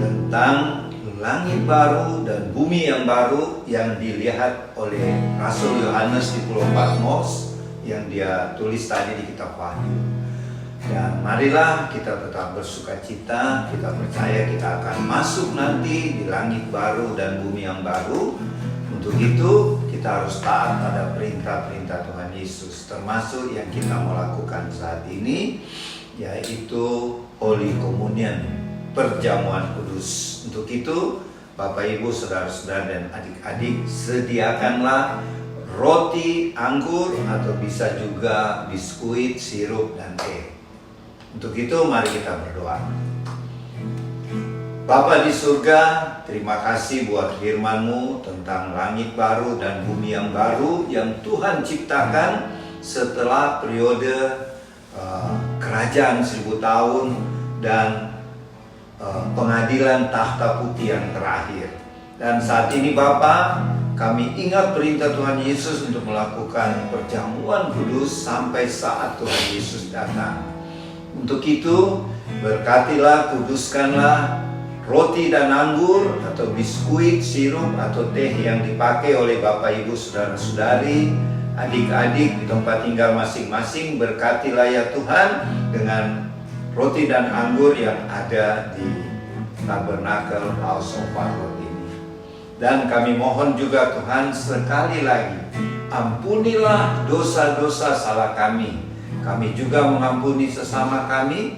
Speaker 1: tentang langit baru dan bumi yang baru yang dilihat oleh Rasul Yohanes di Pulau Patmos yang dia tulis tadi di kitab Wahyu. Dan marilah kita tetap bersukacita, kita percaya kita akan masuk nanti di langit baru dan bumi yang baru. Untuk itu kita harus taat pada perintah-perintah Tuhan Yesus, termasuk yang kita mau lakukan saat ini, yaitu Holy Communion, perjamuan kudus. Untuk itu Bapak Ibu, saudara-saudara dan adik-adik, sediakanlah roti, anggur, atau bisa juga biskuit, sirup, dan teh. Untuk itu mari kita berdoa. Bapa di surga, terima kasih buat firman-Mu tentang langit baru dan bumi yang baru yang Tuhan ciptakan setelah periode kerajaan 1000 tahun dan pengadilan tahta putih yang terakhir. Dan saat ini Bapa, kami ingat perintah Tuhan Yesus untuk melakukan perjamuan kudus sampai saat Tuhan Yesus datang. Untuk itu, berkatilah, kuduskanlah roti dan anggur atau biskuit, sirup atau teh yang dipakai oleh Bapak Ibu saudara-saudari, adik-adik di tempat tinggal masing-masing. Berkatilah ya Tuhan dengan roti dan anggur yang ada di Tabernakel House of Parlot ini. Dan kami mohon juga Tuhan, sekali lagi ampunilah dosa-dosa salah kami. Kami juga mengampuni sesama kami,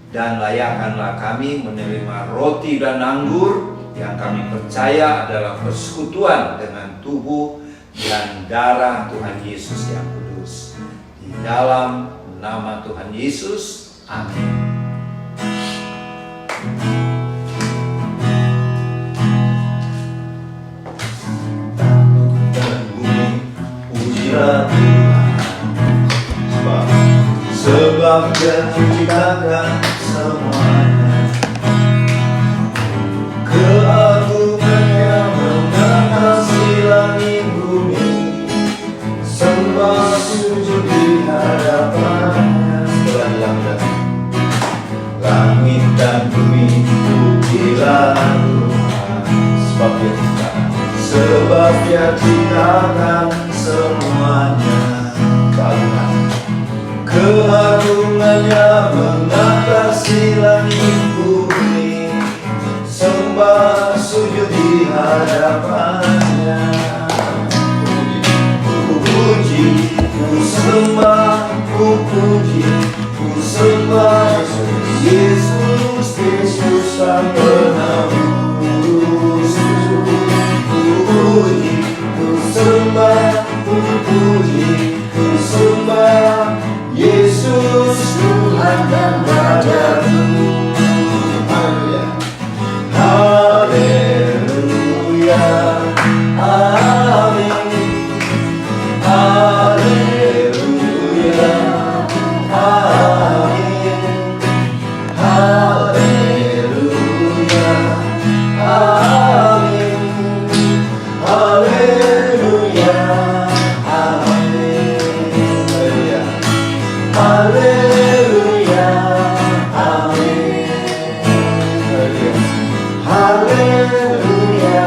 Speaker 1: dan layakkanlah kami menerima roti dan anggur yang kami percaya adalah persekutuan dengan tubuh dan darah Tuhan Yesus yang kudus. Di dalam nama Tuhan Yesus, amin. Dan bumi, pujilah sebab Dia menciptakan semuanya. Keagungannya mengatasi langit bumi, sembah sujud di hadapannya. Setelah langit dan bumi, pujilah Tuhan, sebab Dia ciptakan semuanya. Keagungannya mengatasi langit bumi, sembah sujud di hadapannya. Ku puji, ku sembah, ku puji, ku sembah Yesus Kristus Sang Penebus. Ku puji, ku sembah, ku puji, ku sembah Yesus Tuhan dan Rajaku. Haleluya, amin. Haleluya, amin. Haleluya, amin. Haleluya, amin. Haleluya, amin. Haleluya,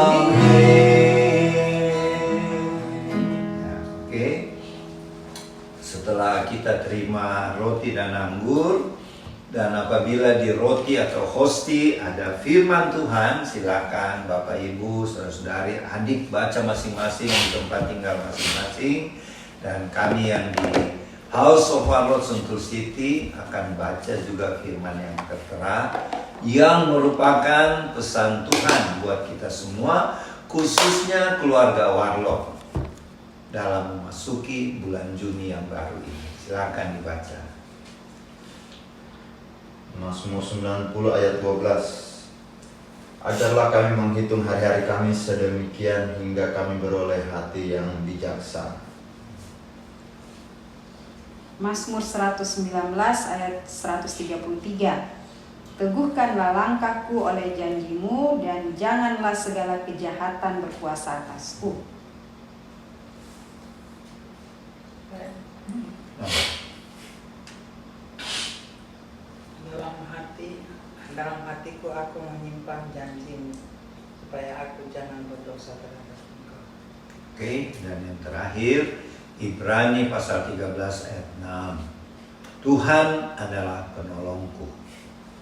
Speaker 1: amin. Oke, setelah kita terima roti dan anggur, dan apabila di roti atau hosti ada firman Tuhan, silakan Bapak Ibu, saudara-saudari, adik baca masing-masing di tempat tinggal masing-masing. Dan kami yang di House of Parlot Sentul City akan baca juga firman yang tertera, yang merupakan pesan Tuhan buat kita semua, khususnya keluarga Warlock dalam memasuki bulan Juni yang baru ini. Silakan dibaca.
Speaker 4: Mazmur 90 ayat 12. Ajarlah kami menghitung hari-hari kami sedemikian hingga kami beroleh hati yang bijaksana.
Speaker 2: Mazmur 119 ayat 133. Teguhkanlah langkahku oleh janjimu, dan janganlah segala kejahatan berkuasa atasku.
Speaker 3: menyimpan janji-Mu, supaya aku jangan berdosa terhadap Engkau.
Speaker 1: Oke, dan yang terakhir Ibrani pasal 13 ayat 6. Tuhan adalah penolongku.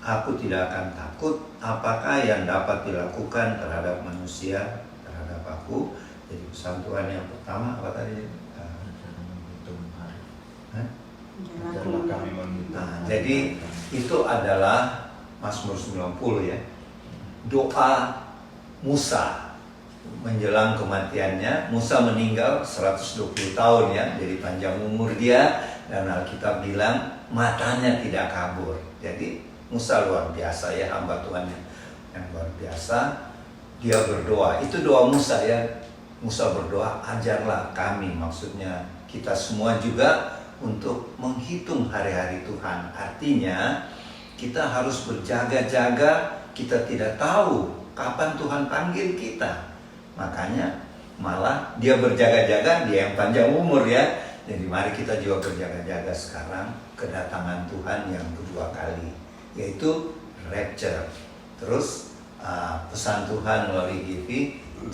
Speaker 1: Aku tidak akan takut apakah yang dapat dilakukan terhadap manusia, terhadap aku. Jadi pesan Tuhan yang pertama apa tadi?
Speaker 4: Ajarlah kami menghitung.
Speaker 1: Nah, jadi itu adalah Mazmur 90 ya. Doa Musa menjelang kematiannya. Musa meninggal 120 tahun ya, jadi panjang umur dia, dan Alkitab bilang matanya tidak kabur. Jadi Musa luar biasa ya, hamba Tuhan yang luar biasa. Dia berdoa, itu doa Musa ya. Musa berdoa, ajarlah kami, maksudnya kita semua juga untuk menghitung hari-hari Tuhan. Artinya kita harus berjaga-jaga, kita tidak tahu kapan Tuhan panggil kita. Makanya malah dia berjaga-jaga, dia yang panjang umur ya. Jadi mari kita juga berjaga-jaga sekarang kedatangan Tuhan yang kedua kali, yaitu rapture. Terus pesan Tuhan melalui GV,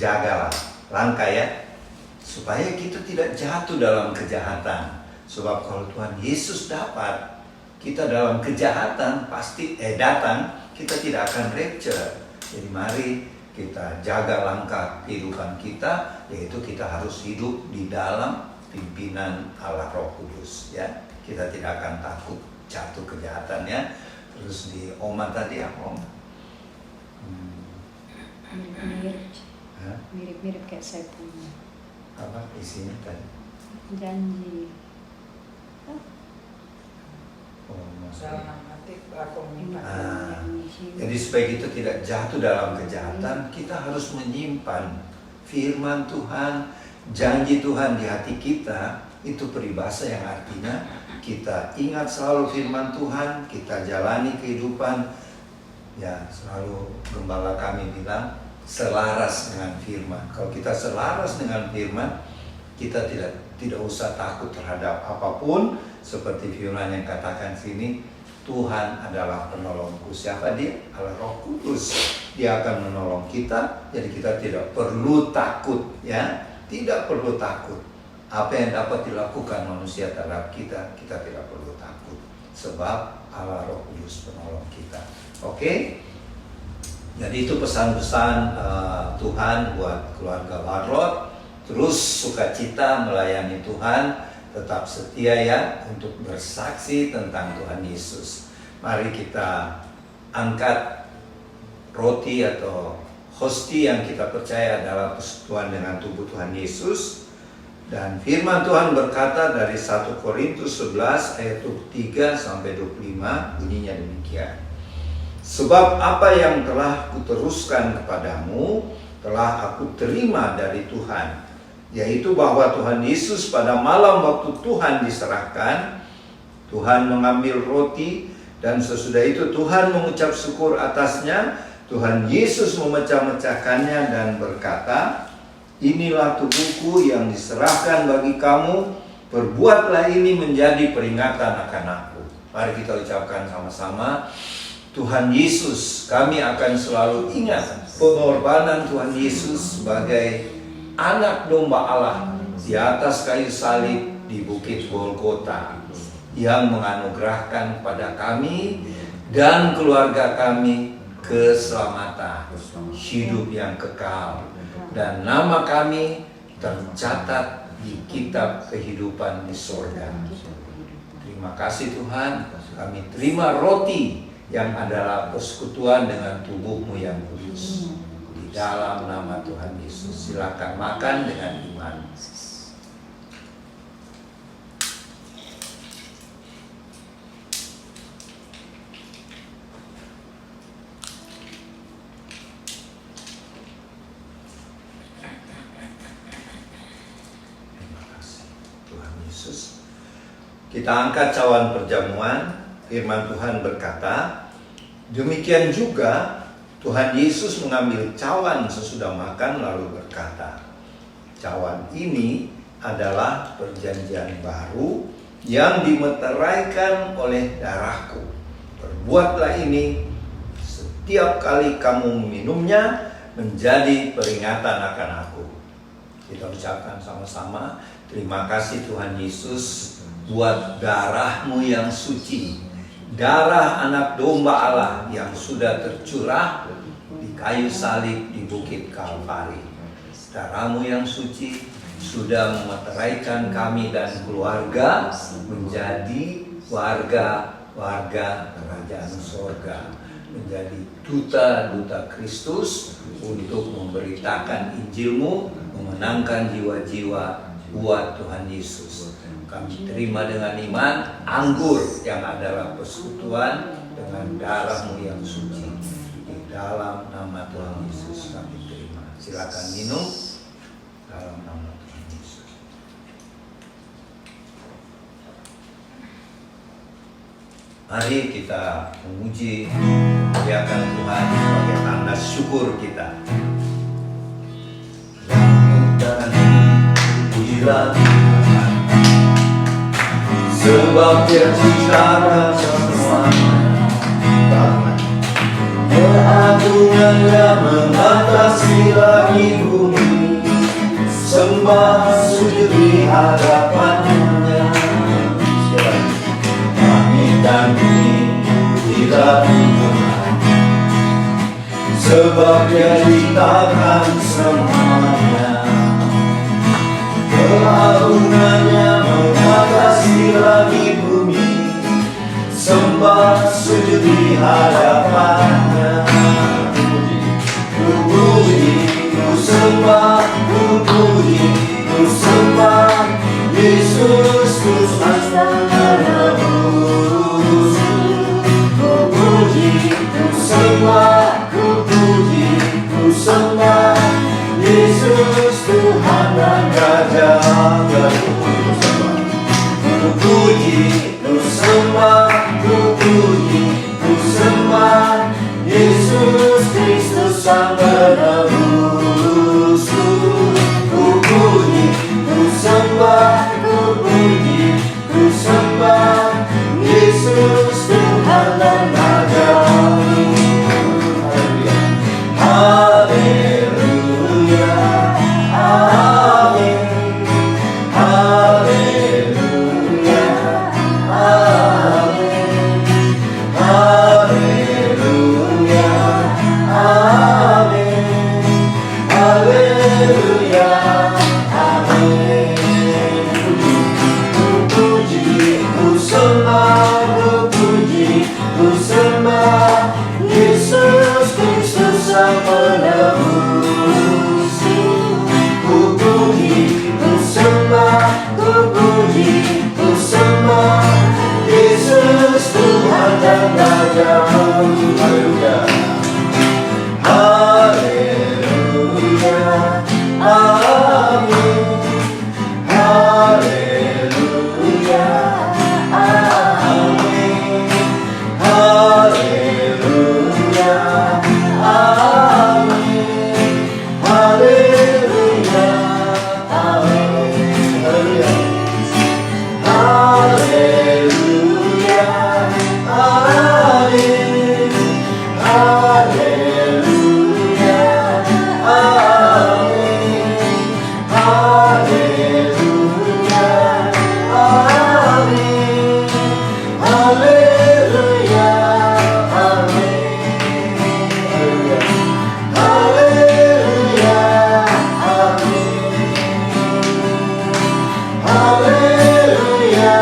Speaker 1: jagalah langkah ya, supaya kita tidak jatuh dalam kejahatan. Sebab kalau Tuhan Yesus dapat, kita dalam kejahatan pasti datang, kita tidak akan rapture. Jadi mari kita jaga langkah kehidupan kita, yaitu kita harus hidup di dalam pimpinan Allah Roh Kudus ya. Kita tidak akan takut jatuh kejahatan ya. Terus di Oma tadi apa Om?
Speaker 2: Mirip-mirip kayak saya punya
Speaker 1: Apa isinya tadi?
Speaker 2: janji.
Speaker 1: Oh, maksudnya.
Speaker 3: Dalam hati aku menyimpan.
Speaker 1: Jadi supaya kita tidak jatuh dalam kejahatan, kita harus menyimpan firman Tuhan, janji Tuhan di hati kita. Itu peribahasa yang artinya kita ingat selalu firman Tuhan, kita jalani kehidupan. Ya, selalu gembala kami bilang selaras dengan firman. Kalau kita selaras dengan firman, kita tidak usah takut terhadap apapun. Seperti firman yang katakan sini, Tuhan adalah penolongku. Siapa dia? Allah Roh Kudus. Dia akan menolong kita. Jadi kita tidak perlu takut ya. Tidak perlu takut. Apa yang dapat dilakukan manusia terhadap kita, kita tidak perlu takut. Sebab Allah Roh Kudus penolong kita. Oke? Jadi itu pesan-pesan Tuhan buat keluarga Barlot. Terus sukacita melayani Tuhan, tetap setia ya untuk bersaksi tentang Tuhan Yesus. Mari kita angkat roti atau hosti yang kita percaya adalah persekutuan dengan tubuh Tuhan Yesus. Dan firman Tuhan berkata dari 1 Korintus 11 ayat 23 sampai 25 bunyinya demikian. Sebab apa yang telah kuteruskan kepadamu telah aku terima dari Tuhan, yaitu bahwa Tuhan Yesus pada malam waktu Tuhan diserahkan, Tuhan mengambil roti dan sesudah itu Tuhan mengucap syukur atasnya. Tuhan Yesus memecah-mecahkannya dan berkata, inilah tubuhku yang diserahkan bagi kamu, perbuatlah ini menjadi peringatan akan aku. Mari kita ucapkan sama-sama. Tuhan Yesus, kami akan selalu ingat pengorbanan Tuhan Yesus sebagai anak domba Allah di atas kayu salib di Bukit Golgota, yang menganugerahkan pada kami dan keluarga kami keselamatan, hidup yang kekal, dan nama kami tercatat di kitab kehidupan di surga. Terima kasih Tuhan, kami terima roti yang adalah persekutuan dengan tubuh-Mu yang kudus. Di dalam nama Tuhan Yesus, silakan makan dengan iman. Terima kasih Tuhan Yesus. Kita angkat cawan perjamuan. Firman Tuhan berkata, demikian juga Tuhan Yesus mengambil cawan sesudah makan lalu berkata, cawan ini adalah perjanjian baru yang dimeteraikan oleh darahku. Perbuatlah ini setiap setiap kali kamu meminumnya menjadi peringatan akan aku. Kita ucapkan sama-sama, terima kasih Tuhan Yesus buat darah-Mu yang suci, darah anak domba Allah yang sudah tercurah di kayu salib di Bukit Kalvari. Darah-Mu yang suci sudah memeteraikan kami dan keluarga menjadi warga kerajaan sorga, menjadi duta-duta Kristus untuk memberitakan Injil-Mu, memenangkan jiwa-jiwa buat Tuhan Yesus. Kami terima dengan iman anggur yang adalah persekutuan dengan darah-Mu yang suci. Di dalam nama Tuhan Yesus kami terima. Silakan minum dalam nama Tuhan Yesus. Mari kita memuji, muliakan Tuhan sebagai tanda syukur kita. Langit dan pujilah Tuhan, sebab Dia ciptakan semuanya. Keagungannya mengatasi langit bumi, sembah sujud di hadapannya. Langit dan bumi pujilah Tuhan, sebab Dia ciptakan semuanya. Keagungannya mengatasi langit bumi, sembah sujud di hadapannya. Ku puji, ku sembah, ku puji, ku sembah Yesus Tuhan menebus. Ku puji, ku sembah, ku puji, ku sembah Yesus Tuhan dan Raja. Ku puji, ku sembah, ku puji, ku sembah Yesus Kristus Sang Penebus. Ku puji, ku sembah, ku puji, ku sembah Yesus Tuhan dan Raja. Haleluya, amin. Haleluya, amin. Haleluya, amin. Haleluya, amin. Ku puji, ku sembah, ku puji, ku sembah Yesus Kristus Sang Penebus. Ku puji, ku sembah, ku puji, ku sembah Yesus Tuhan dan Raja. Haleluya, haleluya, amin. Haleluya, amin. Haleluya, amin. Haleluya, amin. Haleluya, amin. Haleluya, amin. Haleluya, amin. Haleluya, amin. Haleluya, amin. Haleluya,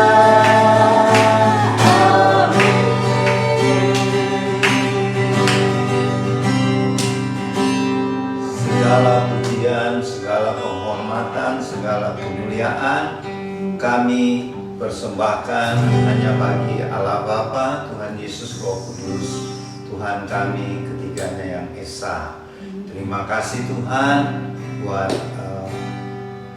Speaker 1: amin. Segala pujian, segala penghormatan, segala kemuliaan kami persembahkan hanya bagi Allah Bapa, Tuhan Yesus Roh Kudus, Tuhan kami ketiganya yang esa. Terima kasih Tuhan buat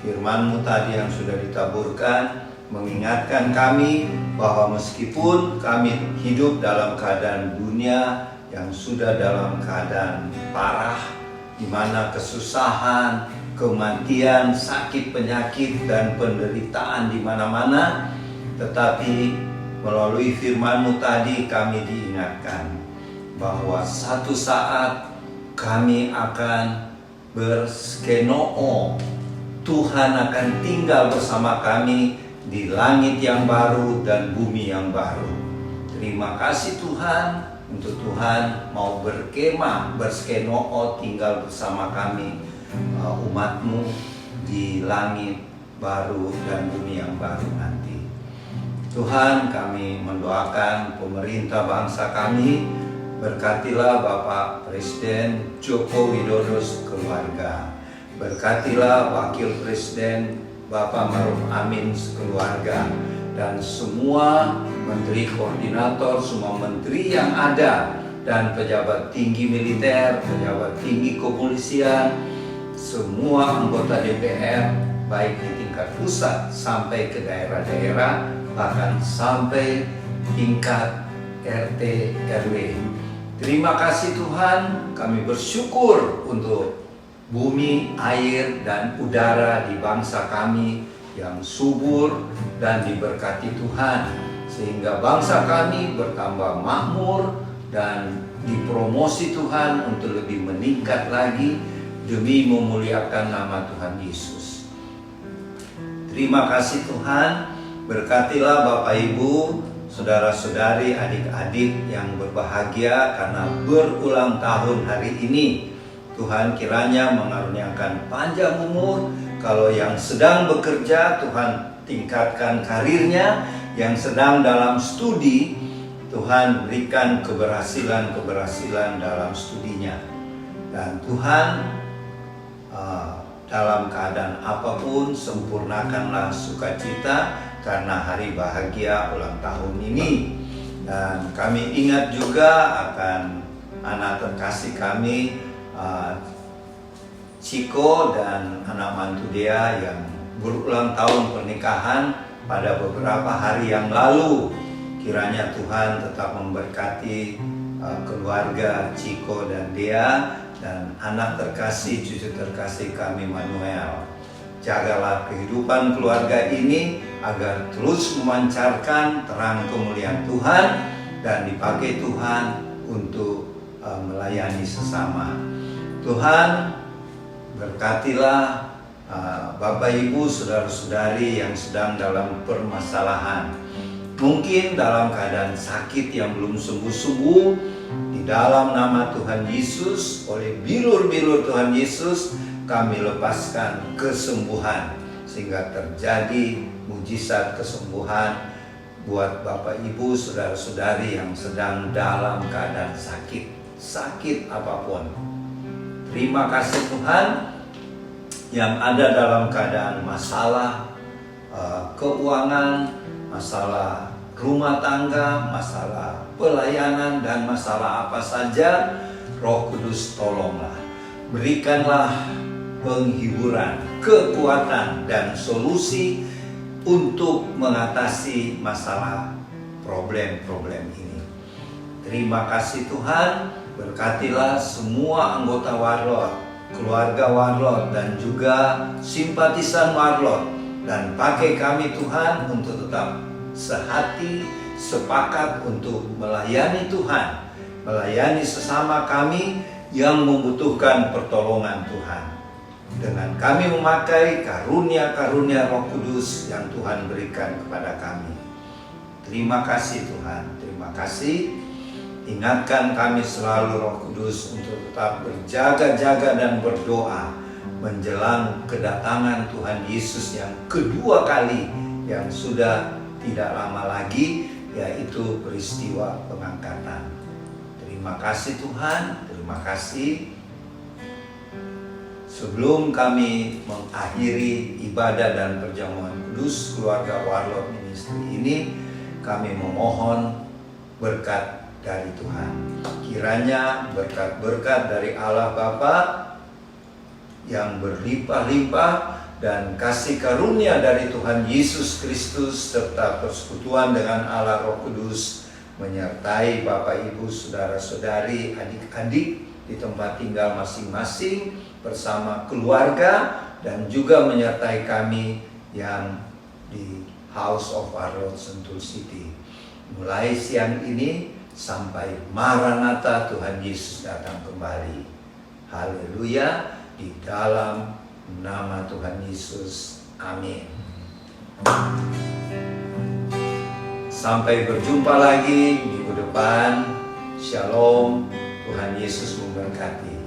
Speaker 1: firman-Mu tadi yang sudah ditaburkan, mengingatkan kami bahwa meskipun kami hidup dalam keadaan dunia yang sudah dalam keadaan parah, di mana kesusahan, kematian, sakit, penyakit, dan penderitaan di mana-mana, tetapi melalui firman-Mu tadi kami diingatkan bahwa satu saat kami akan berskenoo. Tuhan akan tinggal bersama kami di langit yang baru dan bumi yang baru. Terima kasih Tuhan untuk Tuhan mau berkemah, berskenoo, tinggal bersama kami, umat-Mu di langit baru dan bumi yang baru nanti. Tuhan, kami mendoakan pemerintah bangsa kami, berkatilah Bapak Presiden Joko Widodo keluarga, berkatilah Wakil Presiden Bapak Maruf Amin keluarga, dan semua menteri koordinator, semua menteri yang ada, dan pejabat tinggi militer, pejabat tinggi kepolisian, semua anggota DPR, baik di tingkat pusat sampai ke daerah-daerah, bahkan sampai tingkat RT RW. Terima kasih Tuhan, kami bersyukur untuk bumi, air, dan udara di bangsa kami yang subur dan diberkati Tuhan, sehingga bangsa kami bertambah makmur dan dipromosi Tuhan untuk lebih meningkat lagi demi memuliakan nama Tuhan Yesus. Terima kasih Tuhan. Berkatilah Bapak Ibu, saudara-saudari, adik-adik yang berbahagia karena berulang tahun hari ini. Tuhan kiranya mengaruniakan panjang umur. Kalau yang sedang bekerja, Tuhan tingkatkan karirnya. Yang sedang dalam studi, Tuhan berikan keberhasilan dalam studinya. Dan Tuhan, dalam keadaan apapun, sempurnakanlah sukacita karena hari bahagia ulang tahun ini. Dan kami ingat juga akan anak terkasih kami, Ciko dan anak mantu dia yang berulang tahun pernikahan pada beberapa hari yang lalu. Kiranya Tuhan tetap memberkati keluarga Ciko dan Dea, dan anak terkasih, cucu terkasih kami Manuel. Jagalah kehidupan keluarga ini agar terus memancarkan terang kemuliaan Tuhan dan dipakai Tuhan untuk melayani sesama. Tuhan, berkatilah Bapak Ibu, saudara-saudari yang sedang dalam permasalahan. Mungkin dalam keadaan sakit yang belum sembuh-sembuh, di dalam nama Tuhan Yesus, oleh bilur-bilur Tuhan Yesus, kami lepaskan kesembuhan, sehingga terjadi mujizat kesembuhan buat Bapak Ibu, saudara-saudari yang sedang dalam keadaan sakit apapun. Terima kasih Tuhan. Yang ada dalam keadaan masalah keuangan, masalah rumah tangga, masalah pelayanan, dan masalah apa saja, Roh Kudus tolonglah, berikanlah penghiburan, kekuatan, dan solusi untuk mengatasi masalah problem-problem ini. Terima kasih Tuhan, berkatilah semua anggota Warlot, keluarga Warlot, dan juga simpatisan Warlot, dan pakai kami Tuhan untuk tetap sehati, sepakat untuk melayani Tuhan, melayani sesama kami yang membutuhkan pertolongan Tuhan, dengan kami memakai karunia-karunia Roh Kudus yang Tuhan berikan kepada kami. Terima kasih Tuhan, terima kasih. Ingatkan kami selalu Roh Kudus untuk tetap berjaga-jaga dan berdoa menjelang kedatangan Tuhan Yesus yang kedua kali, yang sudah tidak lama lagi, yaitu peristiwa pengangkatan. Terima kasih Tuhan, terima kasih. Sebelum kami mengakhiri ibadah dan perjamuan kudus keluarga Warlot Ministry ini, kami memohon berkat dari Tuhan. Kiranya berkat-berkat dari Allah Bapa yang berlimpah-limpah dan kasih karunia dari Tuhan Yesus Kristus serta persekutuan dengan Allah Roh Kudus menyertai Bapak Ibu, saudara-saudari, adik-adik di tempat tinggal masing-masing bersama keluarga, dan juga menyertai kami yang di House of Warlot Sentul City. Mulai siang ini sampai Maranatha, Tuhan Yesus datang kembali. Haleluya, di dalam nama Tuhan Yesus. Amin. Sampai berjumpa lagi minggu depan. Shalom. Tuhan Yesus memberkati.